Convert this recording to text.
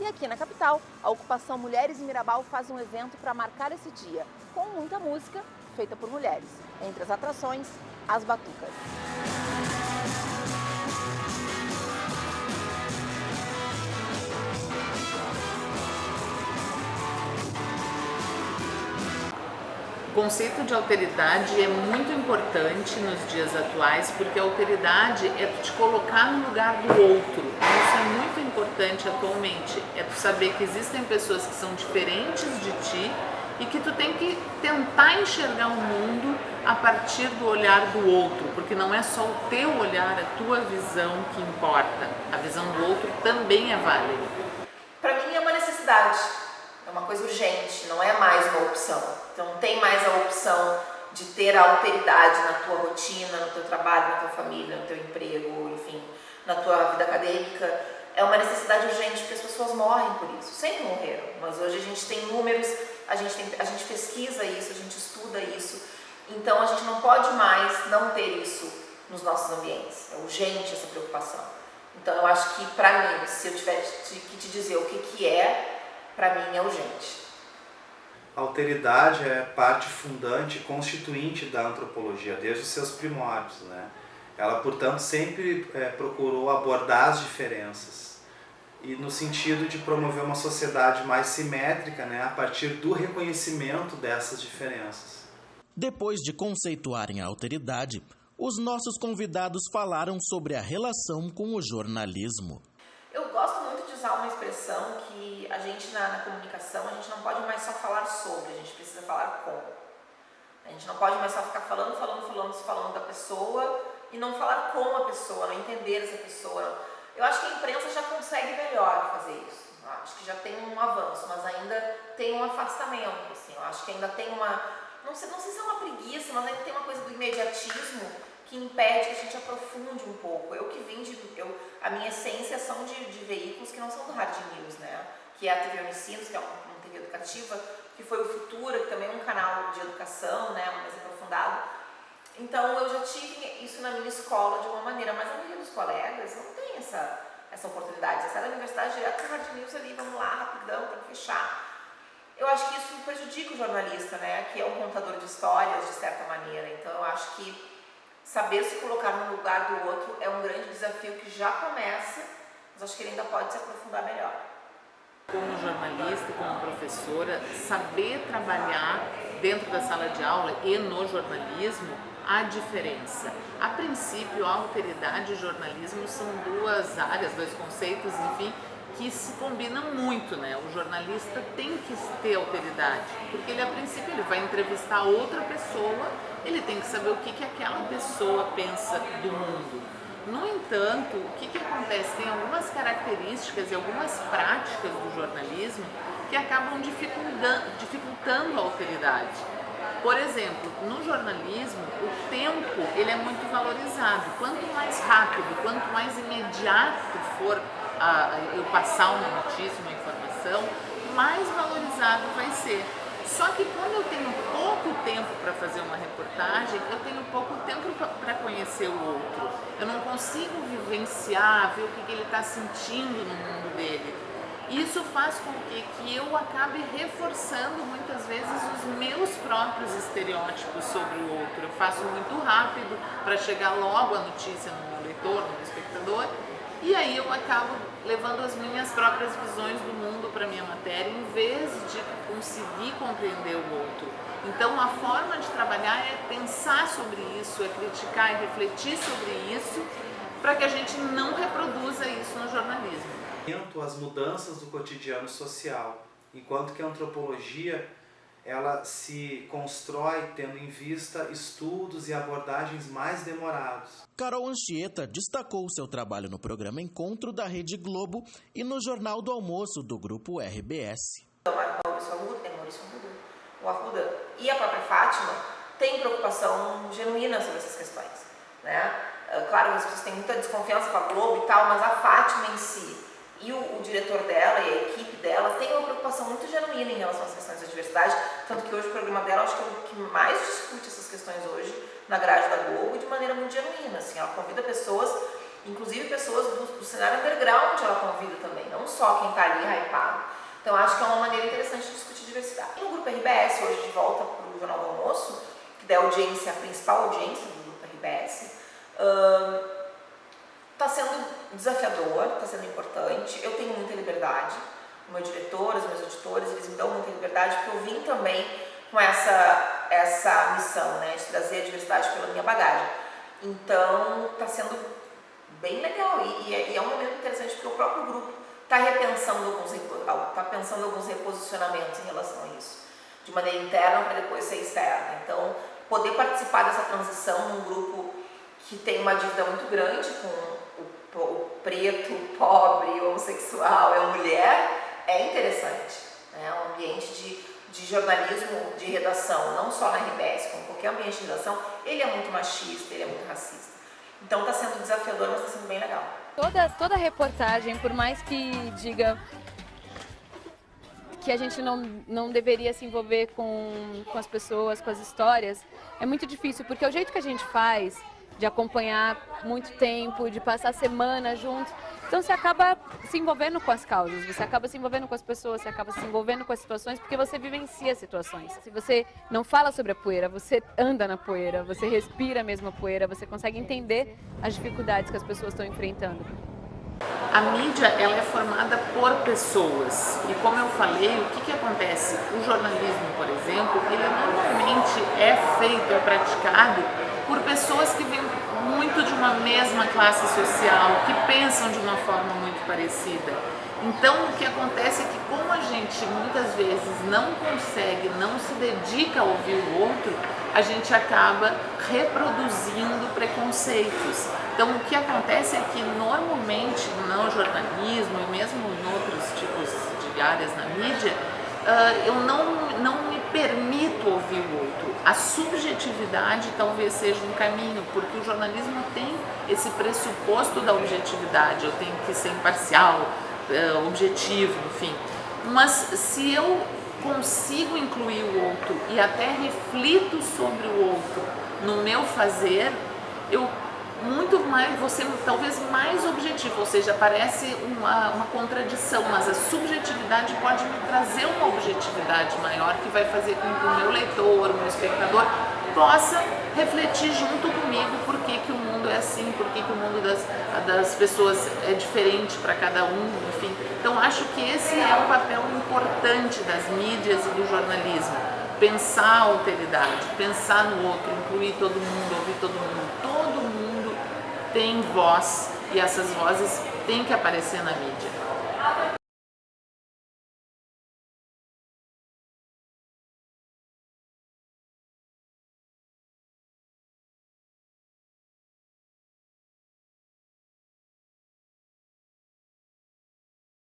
E aqui na capital, a Ocupação Mulheres em Miraval faz um evento para marcar esse dia, com muita música feita por mulheres. Entre as atrações, as batucas. O conceito de alteridade é muito importante nos dias atuais, porque a alteridade é tu te colocar no lugar do outro. Isso é muito importante atualmente, é tu saber que existem pessoas que são diferentes de ti e que tu tem que tentar enxergar o mundo a partir do olhar do outro, porque não é só o teu olhar, a tua visão que importa, a visão do outro também é válida. Para mim é uma necessidade. É uma coisa urgente, não é mais uma opção. Então não tem mais a opção de ter a alteridade na tua rotina, no teu trabalho, na tua família, no teu emprego, enfim, na tua vida acadêmica. É uma necessidade urgente porque as pessoas morrem por isso. Sempre morreram, mas hoje a gente tem números, a gente pesquisa isso, a gente estuda isso. Então a gente não pode mais não ter isso nos nossos ambientes. É urgente essa preocupação. Então eu acho que para mim, se eu tivesse que te dizer o que é, para mim é urgente. A alteridade é parte fundante e constituinte da antropologia, desde os seus primórdios, né? Ela, portanto, sempre procurou abordar as diferenças e no sentido de promover uma sociedade mais simétrica, né, a partir do reconhecimento dessas diferenças. Depois de conceituarem a alteridade, os nossos convidados falaram sobre a relação com o jornalismo. Eu gosto muito de usar uma expressão que a gente na comunicação, a gente não pode mais só falar sobre, a gente precisa falar com. A gente não pode mais só ficar falando da pessoa e não falar com a pessoa, não entender essa pessoa. Eu acho que a imprensa já consegue melhor fazer isso. Eu acho que já tem um avanço, mas ainda tem um afastamento. Assim. Eu acho que ainda tem uma... Não sei se é uma preguiça, mas ainda tem uma coisa do imediatismo que impede que a gente aprofunde um pouco. A minha essência são de veículos que não são do Hard News, né? Que é a TV Unicinos, que é uma TV educativa, que foi o Futura, que também é um canal de educação, né? Mais aprofundado. Então eu já tive isso na minha escola de uma maneira, mas a maioria dos colegas não tem essa oportunidade. Você sai da universidade direto para o Hard News ali, vamos lá, rapidão, tem que fechar. Eu acho que isso prejudica o jornalista, né? Que é um contador de histórias, de certa maneira. Então eu acho que saber se colocar no lugar do outro é um grande desafio que já começa, mas acho que ele ainda pode se aprofundar melhor. Como jornalista e como professora, saber trabalhar dentro da sala de aula e no jornalismo há diferença. A princípio, a alteridade e o jornalismo são duas áreas, dois conceitos, enfim, que se combinam muito, né? O jornalista tem que ter alteridade, porque ele, a princípio, ele vai entrevistar outra pessoa, ele tem que saber o que aquela pessoa pensa do mundo. No entanto, o que acontece? Tem algumas características e algumas práticas do jornalismo que acabam dificultando a alteridade. Por exemplo, no jornalismo, o tempo ele é muito valorizado. Quanto mais rápido, quanto mais imediato for eu passar uma notícia, uma informação, mais valorizado vai ser. Só que quando eu tenho pouco tempo para fazer uma reportagem, eu tenho pouco tempo para conhecer o outro. Eu não consigo vivenciar, ver o que ele está sentindo no mundo dele. Isso faz com que eu acabe reforçando muitas vezes os meus próprios estereótipos sobre o outro. Eu faço muito rápido para chegar logo a notícia no meu leitor, no meu espectador, e aí eu acabo levando as minhas próprias visões do mundo para a minha matéria, em vez de conseguir compreender o outro. Então a forma de trabalhar é pensar sobre isso, é criticar e refletir sobre isso, para que a gente não reproduza isso no jornalismo. As mudanças do cotidiano social, enquanto que a antropologia ela se constrói tendo em vista estudos e abordagens mais demorados. Carol Anchieta destacou seu trabalho no programa Encontro da Rede Globo e no Jornal do Almoço do Grupo RBS. O Arruda e a própria Fátima têm preocupação genuína sobre essas questões, né? Claro, as pessoas têm muita desconfiança com a Globo e tal, mas a Fátima em si e o diretor dela e a equipe dela têm uma preocupação muito genuína em relação às questões da diversidade, tanto que hoje o programa dela acho que é o que mais discute essas questões hoje na grade da Globo de maneira muito genuína, assim, ela convida pessoas Inclusive pessoas do cenário underground ela convida também, não só quem está ali hypado. Então acho que é uma maneira interessante de discutir diversidade. E no Grupo RBS, hoje de volta para o Jornal do Almoço, que dá audiência, a principal audiência do Grupo RBS, está sendo desafiador, está sendo importante. Eu tenho muita liberdade. O meu diretor, os meus editores, eles me dão muita liberdade, porque eu vim também com essa missão, né, de trazer a diversidade pela minha bagagem. Então, está sendo bem legal e é um momento interessante porque o próprio grupo está pensando alguns reposicionamentos em relação a isso, de maneira interna para depois ser externa. Então, poder participar dessa transição num grupo que tem uma dívida muito grande com o preto, o pobre, o homossexual e a mulher, é interessante. É um ambiente de jornalismo, de redação, não só na RBS, como qualquer ambiente de redação, ele é muito machista, ele é muito racista. Então está sendo desafiador, mas está sendo bem legal. Toda reportagem, por mais que diga que a gente não deveria se envolver com as pessoas, com as histórias, é muito difícil, porque o jeito que a gente faz, de acompanhar muito tempo, de passar semanas juntos, então você acaba se envolvendo com as causas, você acaba se envolvendo com as pessoas, você acaba se envolvendo com as situações, porque você vivencia situações. Se você não fala sobre a poeira, você anda na poeira, você respira mesmo a poeira, você consegue entender as dificuldades que as pessoas estão enfrentando. A mídia, ela é formada por pessoas e, como eu falei, o que acontece? O jornalismo, por exemplo, ele normalmente é feito, é praticado por pessoas que vêm muito de uma mesma classe social, que pensam de uma forma muito parecida. Então, o que acontece é que, como a gente muitas vezes não consegue, não se dedica a ouvir o outro, a gente acaba reproduzindo preconceitos. Então, o que acontece é que, normalmente, no jornalismo e mesmo em outros tipos de áreas na mídia, eu não me permito ouvir o outro. A subjetividade talvez seja um caminho, porque o jornalismo tem esse pressuposto da objetividade, eu tenho que ser imparcial, objetivo, enfim. Mas se eu consigo incluir o outro e até reflito sobre o outro no meu fazer, eu muito mais, você talvez mais objetivo, ou seja, parece uma contradição, mas a subjetividade pode me trazer uma objetividade maior que vai fazer com que o meu leitor, o meu espectador possa refletir junto comigo por que o mundo é assim, por que o mundo das pessoas é diferente para cada um, enfim. Então acho que esse é um papel importante das mídias e do jornalismo, pensar a alteridade, pensar no outro, incluir todo mundo, ouvir todo mundo tem voz e essas vozes têm que aparecer na mídia.